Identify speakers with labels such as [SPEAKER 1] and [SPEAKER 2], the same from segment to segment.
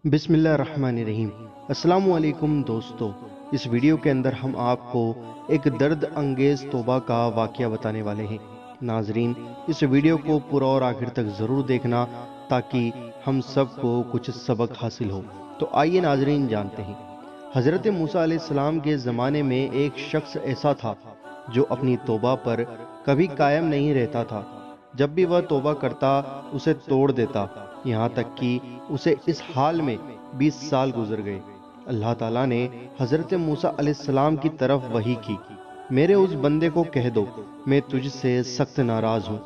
[SPEAKER 1] بسم اللہ الرحمن الرحیم۔ السلام علیکم دوستو، اس ویڈیو کے اندر ہم آپ کو ایک درد انگیز توبہ کا واقعہ بتانے والے ہیں۔ ناظرین، اس ویڈیو کو پورا اور آخر تک ضرور دیکھنا تاکہ ہم سب کو کچھ سبق حاصل ہو۔ تو آئیے ناظرین جانتے ہیں۔ حضرت موسیٰ علیہ السلام کے زمانے میں ایک شخص ایسا تھا جو اپنی توبہ پر کبھی قائم نہیں رہتا تھا۔ جب بھی وہ توبہ کرتا اسے توڑ دیتا، یہاں تک کہ اسے اس حال میں 20 سال گزر گئے۔ اللہ تعالیٰ نے حضرت موسیٰ علیہ السلام کی طرف وحی کی، میرے اس بندے کو کہہ دو میں تجھ سے سخت ناراض ہوں۔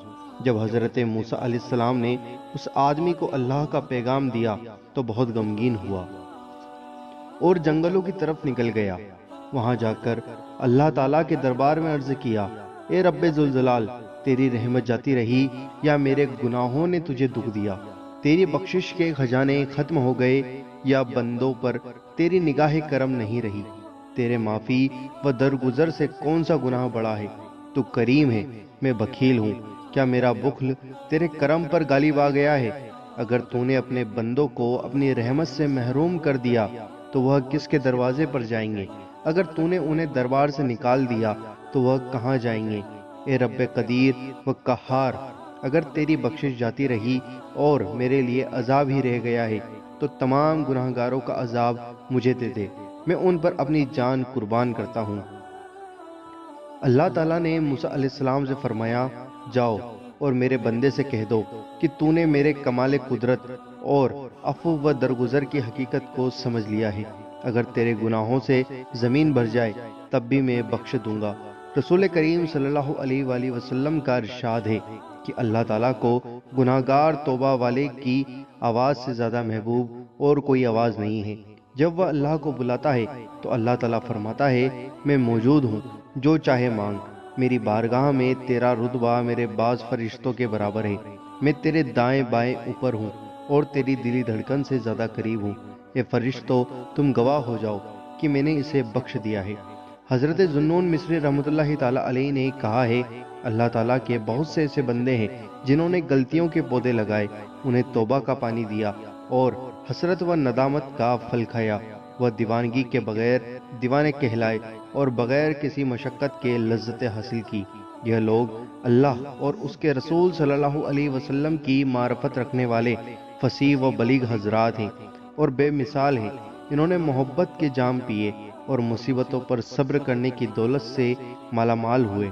[SPEAKER 1] جب حضرت موسیٰ علیہ السلام نے اس آدمی کو اللہ کا پیغام دیا تو بہت غمگین ہوا اور جنگلوں کی طرف نکل گیا۔ وہاں جا کر اللہ تعالیٰ کے دربار میں عرض کیا، اے رب ذوالجلال، تیری رحمت جاتی رہی یا میرے گناہوں نے تجھے دکھ دیا؟ تیری بخشش کے خزانے ختم ہو گئے یا بندوں پر تیری نگاہ کرم نہیں رہی؟ تیرے معافی و درگزر سے کون سا گناہ بڑا ہے؟ تو کریم ہے، میں بخیل ہوں، کیا میرا بخل تیرے کرم پر غالب آ گیا ہے؟ اگر تو نے اپنے بندوں کو اپنی رحمت سے محروم کر دیا تو وہ کس کے دروازے پر جائیں گے؟ اگر تو نے انہیں دربار سے نکال دیا تو وہ کہاں جائیں گے؟ اے رب قدیر و قہار، اگر تیری بخشش جاتی رہی اور میرے لیے عذاب ہی رہ گیا ہے تو تمام گناہگاروں کا عذاب مجھے دے دے، میں ان پر اپنی جان قربان کرتا ہوں۔ اللہ تعالیٰ نے موسیٰ علیہ السلام سے فرمایا، جاؤ اور میرے بندے سے کہہ دو کہ تو نے میرے کمال قدرت اور عفو و درگزر کی حقیقت کو سمجھ لیا ہے۔ اگر تیرے گناہوں سے زمین بھر جائے تب بھی میں بخش دوں گا۔ رسول کریم صلی اللہ علیہ وآلہ وسلم کا ارشاد ہے کہ اللہ تعالیٰ کو گناہگار توبہ والے کی آواز سے زیادہ محبوب اور کوئی آواز نہیں ہے۔ جب وہ اللہ کو بلاتا ہے تو اللہ تعالیٰ فرماتا ہے، میں موجود ہوں، جو چاہے مانگ۔ میری بارگاہ میں تیرا رتبہ میرے بعض فرشتوں کے برابر ہے۔ میں تیرے دائیں بائیں اوپر ہوں اور تیری دلی دھڑکن سے زیادہ قریب ہوں۔ اے فرشتوں، تم گواہ ہو جاؤ کہ میں نے اسے بخش دیا ہے۔ حضرت ذوالنون مصری رحمۃ اللہ تعالیٰ علیہ نے کہا ہے، اللہ تعالیٰ کے بہت سے ایسے بندے ہیں جنہوں نے غلطیوں کے پودے لگائے، انہیں توبہ کا پانی دیا اور حسرت و ندامت کا پھل کھایا۔ وہ دیوانگی کے بغیر دیوانے کہلائے اور بغیر کسی مشقت کے لذتیں حاصل کی۔ یہ لوگ اللہ اور اس کے رسول صلی اللہ علیہ وسلم کی معرفت رکھنے والے فصیح و بلیغ حضرات ہیں اور بے مثال ہیں۔ انہوں نے محبت کے جام پیے اور مصیبتوں پر صبر کرنے کی دولت سے مالا مال ہوئے۔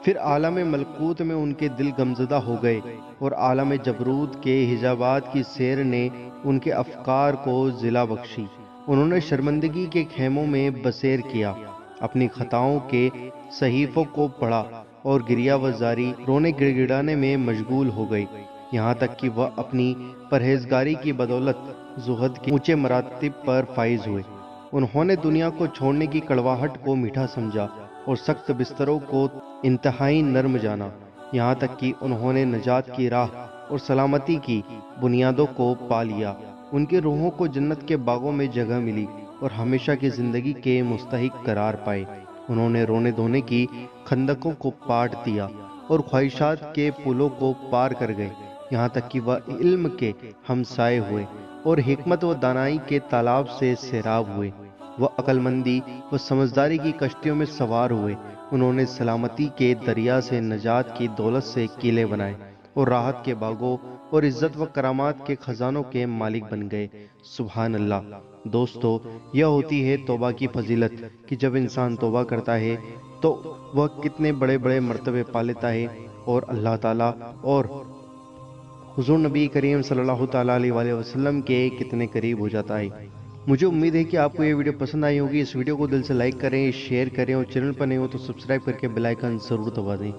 [SPEAKER 1] پھر عالم ملکوت میں ان کے دل غمزدہ ہو گئے اور عالم جبروت کے حجابات کی سیر نے ان کے افکار کو ضلع بخشی۔ انہوں نے شرمندگی کے خیموں میں بسیر کیا، اپنی خطاؤں کے صحیفوں کو پڑھا اور گریہ و زاری رونے گڑ گڑانے میں مشغول ہو گئی، یہاں تک کہ وہ اپنی پرہیزگاری کی بدولت زہد کے اونچے مراتب پر فائز ہوئے۔ انہوں نے دنیا کو چھوڑنے کی کڑواہٹ کو میٹھا سمجھا اور سخت بستروں کو انتہائی نرم جانا، یہاں تک کہ انہوں نے نجات کی راہ اور سلامتی کی بنیادوں کو پا لیا۔ ان کی روحوں کو جنت کے باغوں میں جگہ ملی اور ہمیشہ کی زندگی کے مستحق قرار پائے۔ انہوں نے رونے دھونے کی خندقوں کو پاٹ دیا اور خواہشات کے پلوں کو پار کر گئے، یہاں تک کہ وہ علم کے ہمسائے ہوئے اور حکمت و دانائی کے تالاب سے سیراب ہوئے۔ وہ عقل مندی و سمجھداری کی کشتیوں میں سوار ہوئے۔ انہوں نے سلامتی کے دریا سے نجات کی دولت سے قلعے بنائے اور راحت کے باغوں اور عزت و کرامات کے خزانوں کے مالک بن گئے۔ سبحان اللہ۔ دوستو، یہ ہوتی ہے توبہ کی فضیلت کہ جب انسان توبہ کرتا ہے تو وہ کتنے بڑے بڑے مرتبے پا لیتا ہے اور اللہ تعالیٰ اور حضور نبی کریم صلی اللہ تعالیٰ علیہ وآلہ وسلم کے کتنے قریب ہو جاتا ہے۔ مجھے امید ہے کہ آپ کو یہ ویڈیو پسند آئی ہوگی۔ اس ویڈیو کو دل سے لائک کریں، شیئر کریں اور چینل پر نئے ہو تو سبسکرائب کر کے بیل آئیکن ضرور دبا دیں۔